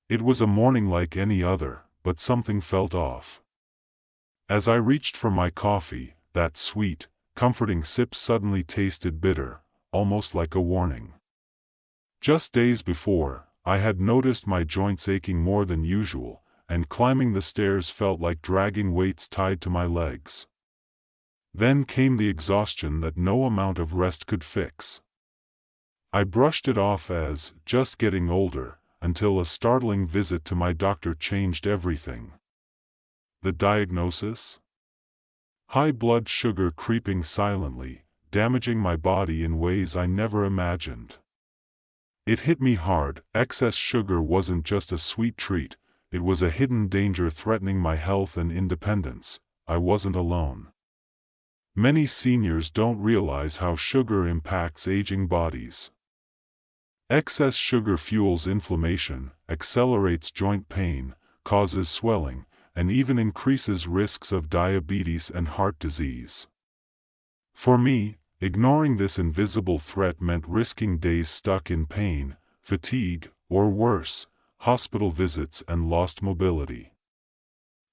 It was a morning like any other, but something felt off. As I reached for my coffee, that sweet, comforting sip suddenly tasted bitter, almost like a warning. Just days before, I had noticed my joints aching more than usual, and climbing the stairs felt like dragging weights tied to my legs. Then came the exhaustion that no amount of rest could fix. I brushed it off as just getting older, until a startling visit to my doctor changed everything. The diagnosis? High blood sugar creeping silently, damaging my body in ways I never imagined. It hit me hard. Excess sugar wasn't just a sweet treat, it was a hidden danger threatening my health and independence. I wasn't alone. Many seniors don't realize how sugar impacts aging bodies. Excess sugar fuels inflammation, accelerates joint pain, causes swelling, and even increases risks of diabetes and heart disease. For me, ignoring this invisible threat meant risking days stuck in pain, fatigue, or worse, hospital visits and lost mobility.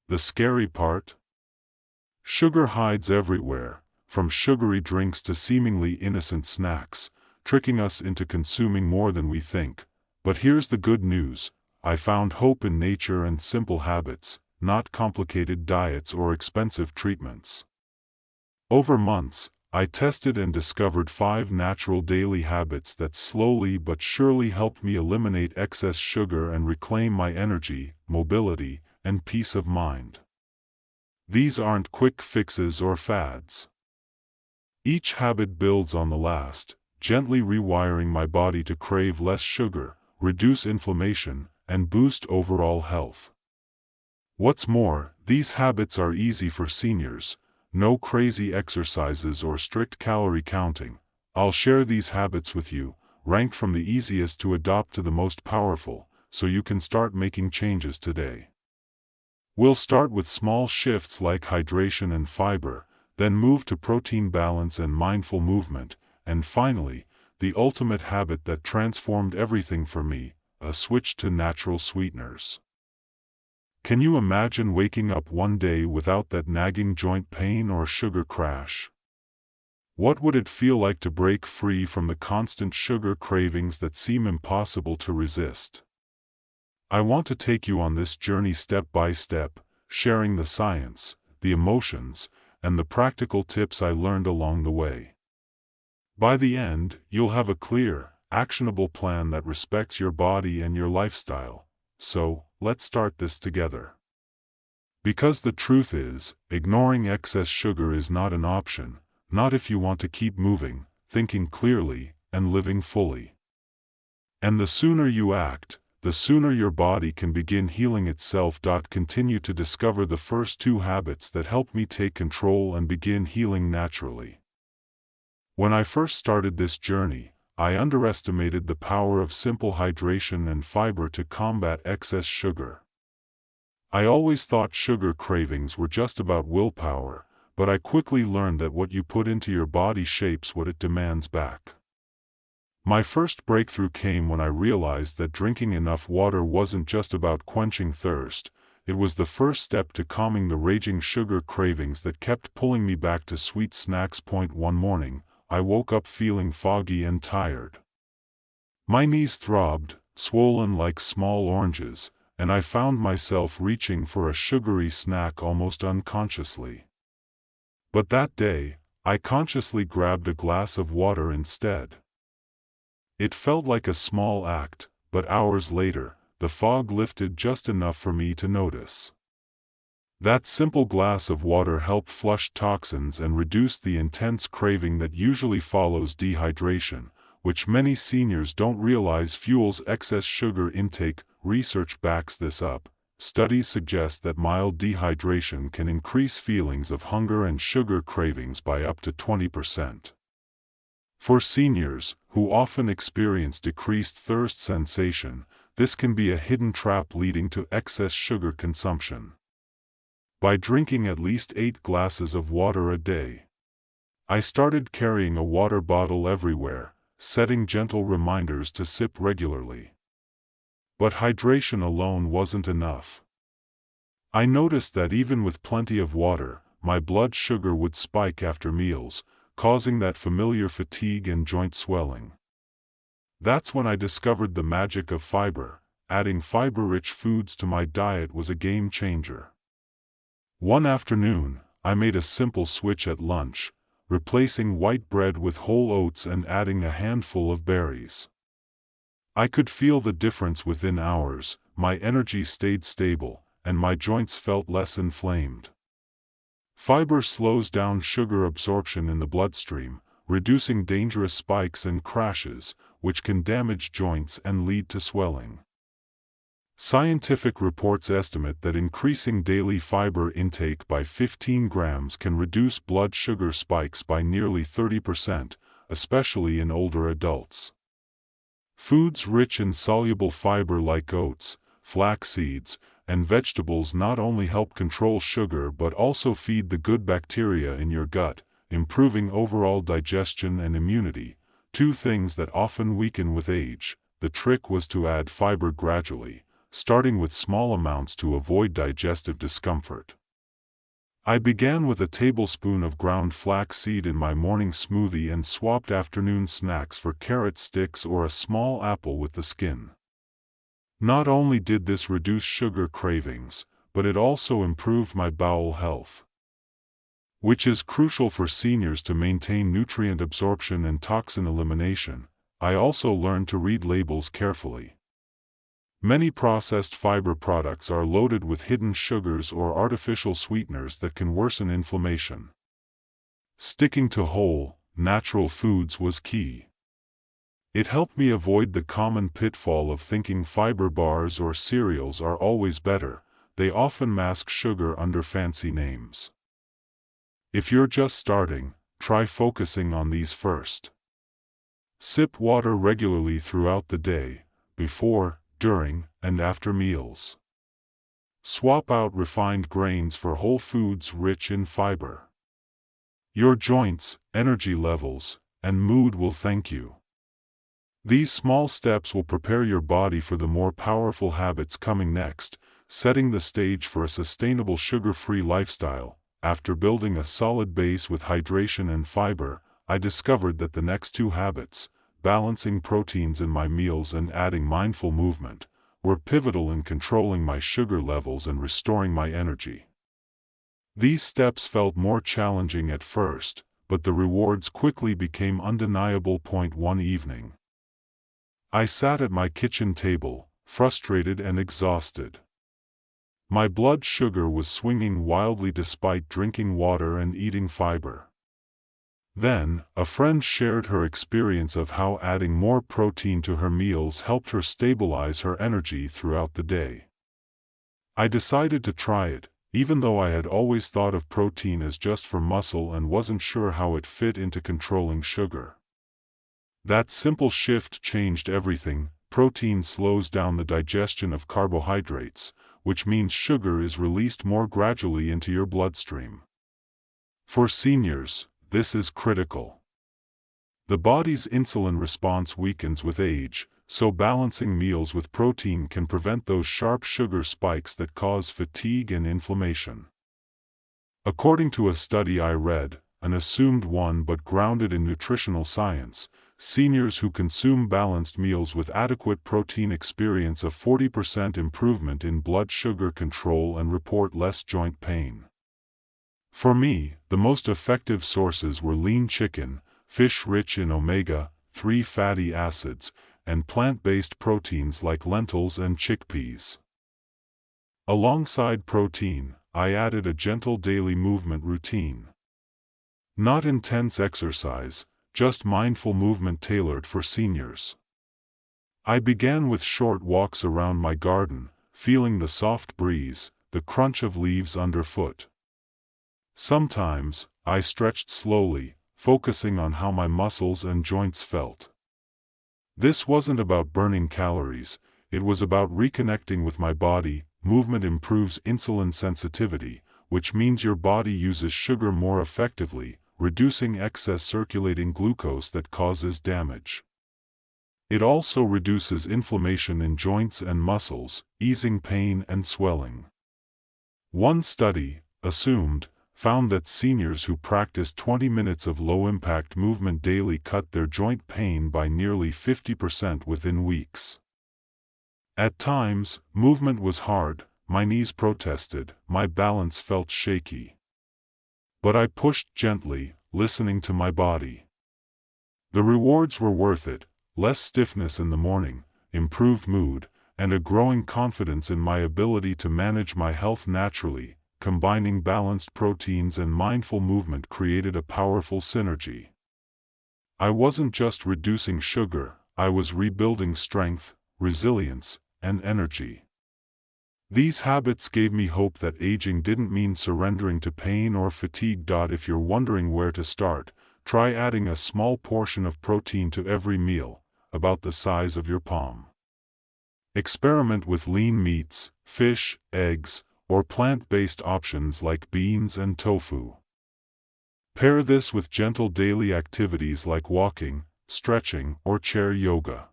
The scary part? Sugar hides everywhere, from sugary drinks to seemingly innocent snacks, tricking us into consuming more than we think. But here's the good news: I found hope in nature and simple habits, not complicated diets or expensive treatments. Over months, I tested and discovered 5 natural daily habits that slowly but surely helped me eliminate excess sugar and reclaim my energy, mobility, and peace of mind. These aren't quick fixes or fads. Each habit builds on the last, gently rewiring my body to crave less sugar, reduce inflammation, and boost overall health. What's more, these habits are easy for seniors. No crazy exercises or strict calorie counting. I'll share these habits with you, ranked from the easiest to adopt to the most powerful, so you can start making changes today. We'll start with small shifts like hydration and fiber, then move to protein balance and mindful movement, and finally, the ultimate habit that transformed everything for me: a switch to natural sweeteners. Can you imagine waking up one day without that nagging joint pain or sugar crash? What would it feel like to break free from the constant sugar cravings that seem impossible to resist? I want to take you on this journey step by step, sharing the science, the emotions, and the practical tips I learned along the way. By the end, you'll have a clear, actionable plan that respects your body and your lifestyle. So, let's start this together. Because the truth is, ignoring excess sugar is not an option, not if you want to keep moving, thinking clearly, and living fully. And the sooner you act, the sooner your body can begin healing itself. Continue to discover the first 2 habits that helped me take control and begin healing naturally. When I first started this journey, I underestimated the power of simple hydration and fiber to combat excess sugar. I always thought sugar cravings were just about willpower, but I quickly learned that what you put into your body shapes what it demands back. My first breakthrough came when I realized that drinking enough water wasn't just about quenching thirst, it was the first step to calming the raging sugar cravings that kept pulling me back to sweet snacks. One morning, I woke up feeling foggy and tired. My knees throbbed, swollen like small oranges, and I found myself reaching for a sugary snack almost unconsciously. But that day, I consciously grabbed a glass of water instead. It felt like a small act, but hours later, the fog lifted just enough for me to notice. That simple glass of water helped flush toxins and reduce the intense craving that usually follows dehydration, which many seniors don't realize fuels excess sugar intake. Research backs this up. Studies suggest that mild dehydration can increase feelings of hunger and sugar cravings by up to 20%. For seniors, who often experience decreased thirst sensation, this can be a hidden trap leading to excess sugar consumption. By drinking at least 8 glasses of water a day, I started carrying a water bottle everywhere, setting gentle reminders to sip regularly. But hydration alone wasn't enough. I noticed that even with plenty of water, my blood sugar would spike after meals, causing that familiar fatigue and joint swelling. That's when I discovered the magic of fiber. Adding fiber-rich foods to my diet was a game changer. One afternoon, I made a simple switch at lunch, replacing white bread with whole oats and adding a handful of berries. I could feel the difference within hours. My energy stayed stable, and my joints felt less inflamed. Fiber slows down sugar absorption in the bloodstream, reducing dangerous spikes and crashes, which can damage joints and lead to swelling. Scientific reports estimate that increasing daily fiber intake by 15 grams can reduce blood sugar spikes by nearly 30%, especially in older adults. Foods rich in soluble fiber like oats, flax seeds, and vegetables not only help control sugar but also feed the good bacteria in your gut, improving overall digestion and immunity, two things that often weaken with age. The trick was to add fiber gradually, starting with small amounts to avoid digestive discomfort. I began with a tablespoon of ground flax seed in my morning smoothie and swapped afternoon snacks for carrot sticks or a small apple with the skin. Not only did this reduce sugar cravings, but it also improved my bowel health, which is crucial for seniors to maintain nutrient absorption and toxin elimination. I also learned to read labels carefully. Many processed fiber products are loaded with hidden sugars or artificial sweeteners that can worsen inflammation. Sticking to whole, natural foods was key. It helped me avoid the common pitfall of thinking fiber bars or cereals are always better. They often mask sugar under fancy names. If you're just starting, try focusing on these first. Sip water regularly throughout the day, before, during, and after meals. Swap out refined grains for whole foods rich in fiber. Your joints, energy levels, and mood will thank you. These small steps will prepare your body for the more powerful habits coming next, setting the stage for a sustainable sugar-free lifestyle. After building a solid base with hydration and fiber, I discovered that the next two habits, balancing proteins in my meals and adding mindful movement, were pivotal in controlling my sugar levels and restoring my energy. These steps felt more challenging at first, but the rewards quickly became undeniable. One evening, I sat at my kitchen table, frustrated and exhausted. My blood sugar was swinging wildly despite drinking water and eating fiber. Then, a friend shared her experience of how adding more protein to her meals helped her stabilize her energy throughout the day. I decided to try it, even though I had always thought of protein as just for muscle and wasn't sure how it fit into controlling sugar. That simple shift changed everything. Protein slows down the digestion of carbohydrates, which means sugar is released more gradually into your bloodstream. For seniors, this is critical. The body's insulin response weakens with age, so balancing meals with protein can prevent those sharp sugar spikes that cause fatigue and inflammation. According to a study I read, an assumed one but grounded in nutritional science, seniors who consume balanced meals with adequate protein experience a 40% improvement in blood sugar control and report less joint pain. For me, the most effective sources were lean chicken, fish rich in omega-3 fatty acids, and plant-based proteins like lentils and chickpeas. Alongside protein, I added a gentle daily movement routine. Not intense exercise, just mindful movement tailored for seniors. I began with short walks around my garden, feeling the soft breeze, the crunch of leaves underfoot. Sometimes, I stretched slowly, focusing on how my muscles and joints felt. This wasn't about burning calories, it was about reconnecting with my body. Movement improves insulin sensitivity, which means your body uses sugar more effectively, reducing excess circulating glucose that causes damage. It also reduces inflammation in joints and muscles, easing pain and swelling. One study, found that seniors who practiced 20 minutes of low-impact movement daily cut their joint pain by nearly 50% within weeks. At times, movement was hard, my knees protested, my balance felt shaky. But I pushed gently, listening to my body. The rewards were worth it: less stiffness in the morning, improved mood, and a growing confidence in my ability to manage my health naturally. Combining balanced proteins and mindful movement created a powerful synergy. I wasn't just reducing sugar, I was rebuilding strength, resilience, and energy. These habits gave me hope that aging didn't mean surrendering to pain or fatigue. If you're wondering where to start, try adding a small portion of protein to every meal, about the size of your palm. Experiment with lean meats, fish, eggs, or plant-based options like beans and tofu. Pair this with gentle daily activities like walking, stretching, or chair yoga.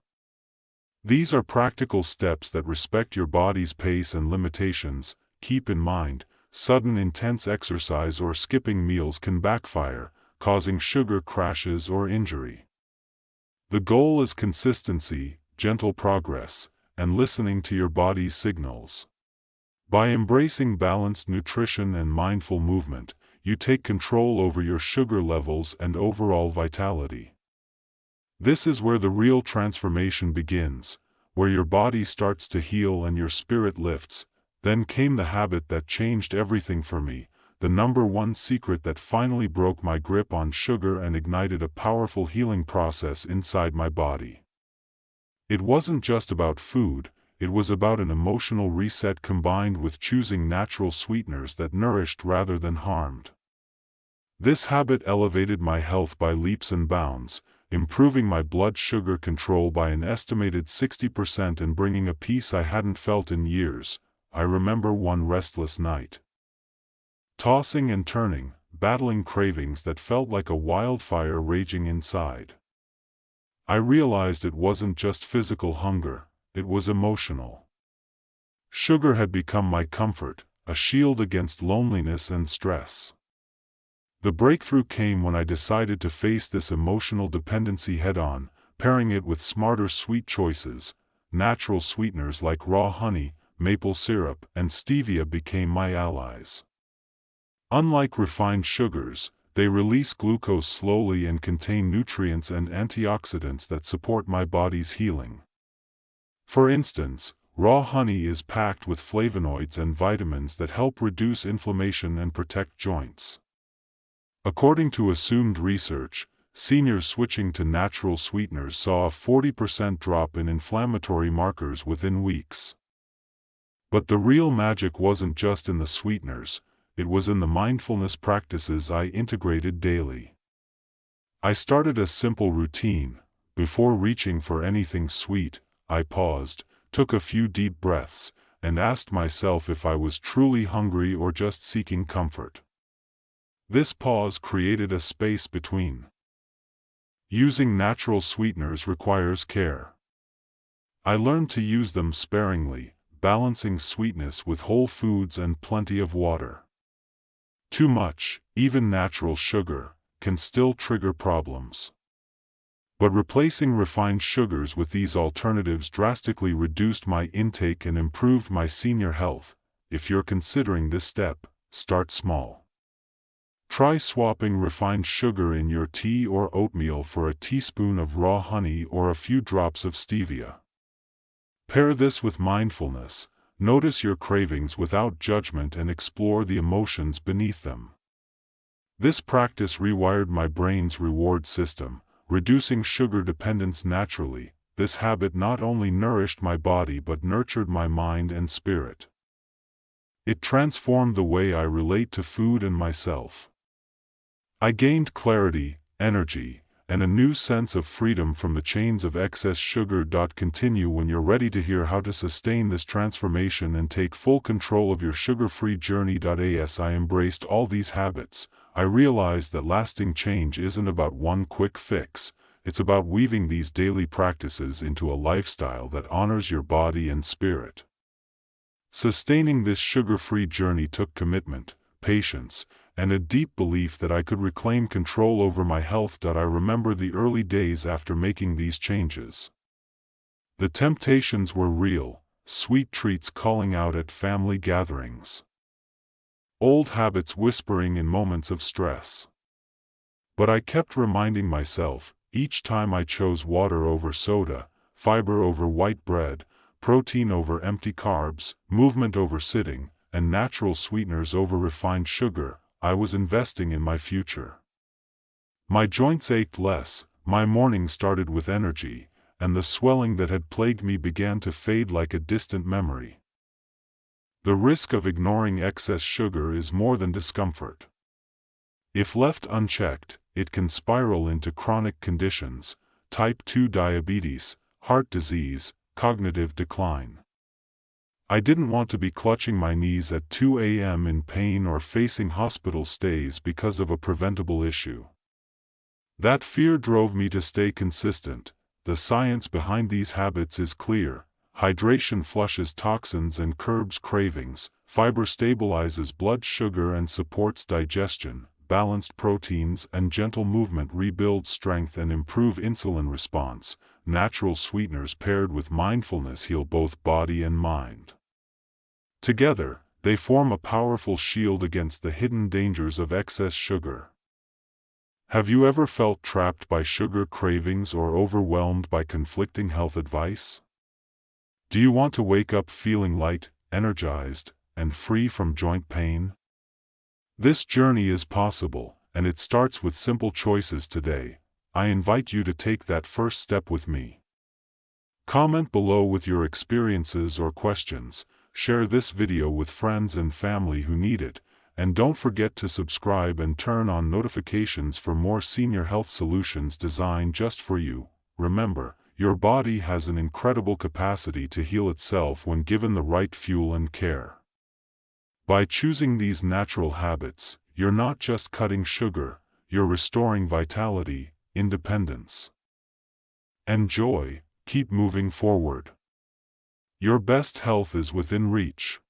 These are practical steps that respect your body's pace and limitations. Keep in mind, sudden intense exercise or skipping meals can backfire, causing sugar crashes or injury. The goal is consistency, gentle progress, and listening to your body's signals. By embracing balanced nutrition and mindful movement, you take control over your sugar levels and overall vitality. This is where the real transformation begins, where your body starts to heal and your spirit lifts. Then came the habit that changed everything for me, the number one secret that finally broke my grip on sugar and ignited a powerful healing process inside my body. It wasn't just about food. It was about an emotional reset combined with choosing natural sweeteners that nourished rather than harmed. This habit elevated my health by leaps and bounds, improving my blood sugar control by an estimated 60% and bringing a peace I hadn't felt in years. I remember one restless night. Tossing and turning, battling cravings that felt like a wildfire raging inside. I realized it wasn't just physical hunger. It was emotional. Sugar had become my comfort, a shield against loneliness and stress. The breakthrough came when I decided to face this emotional dependency head-on, pairing it with smarter sweet choices. Natural sweeteners like raw honey, maple syrup, and stevia became my allies. Unlike refined sugars, they release glucose slowly and contain nutrients and antioxidants that support my body's healing. For instance, raw honey is packed with flavonoids and vitamins that help reduce inflammation and protect joints. According to assumed research, seniors switching to natural sweeteners saw a 40% drop in inflammatory markers within weeks. But the real magic wasn't just in the sweeteners, it was in the mindfulness practices I integrated daily. I started a simple routine. Before reaching for anything sweet, I paused, took a few deep breaths, and asked myself if I was truly hungry or just seeking comfort. This pause created a space between. Using natural sweeteners requires care. I learned to use them sparingly, balancing sweetness with whole foods and plenty of water. Too much, even natural sugar, can still trigger problems. But replacing refined sugars with these alternatives drastically reduced my intake and improved my senior health. If you're considering this step, start small. Try swapping refined sugar in your tea or oatmeal for a teaspoon of raw honey or a few drops of stevia. Pair this with mindfulness, notice your cravings without judgment and explore the emotions beneath them. This practice rewired my brain's reward system, reducing sugar dependence naturally. This habit not only nourished my body but nurtured my mind and spirit. It transformed the way I relate to food and myself. I gained clarity, energy, and a new sense of freedom from the chains of excess sugar. Continue when you're ready to hear how to sustain this transformation and take full control of your sugar-free journey. As I embraced all these habits, I realized that lasting change isn't about one quick fix. it's about weaving these daily practices into a lifestyle that honors your body and spirit. Sustaining this sugar-free journey took commitment, patience, and a deep belief that I could reclaim control over my health. I remember the early days after making these changes. The temptations were real, sweet treats calling out at family gatherings, old habits whispering in moments of stress. But I kept reminding myself, each time I chose water over soda, fiber over white bread, protein over empty carbs, movement over sitting, and natural sweeteners over refined sugar, I was investing in my future. My joints ached less, my mornings started with energy, and the swelling that had plagued me began to fade like a distant memory. The risk of ignoring excess sugar is more than discomfort. If left unchecked, it can spiral into chronic conditions, type 2 diabetes, heart disease, cognitive decline. I didn't want to be clutching my knees at 2 a.m. in pain or facing hospital stays because of a preventable issue. That fear drove me to stay consistent. The science behind these habits is clear. Hydration flushes toxins and curbs cravings, fiber stabilizes blood sugar and supports digestion, balanced proteins and gentle movement rebuild strength and improve insulin response, natural sweeteners paired with mindfulness heal both body and mind. Together, they form a powerful shield against the hidden dangers of excess sugar. Have you ever felt trapped by sugar cravings or overwhelmed by conflicting health advice? Do you want to wake up feeling light, energized, and free from joint pain? This journey is possible, and it starts with simple choices today. I invite you to take that first step with me. Comment below with your experiences or questions, share this video with friends and family who need it, and don't forget to subscribe and turn on notifications for more senior health solutions designed just for you. Remember, your body has an incredible capacity to heal itself when given the right fuel and care. By choosing these natural habits, you're not just cutting sugar, you're restoring vitality, independence, and joy. Keep moving forward. Your best health is within reach.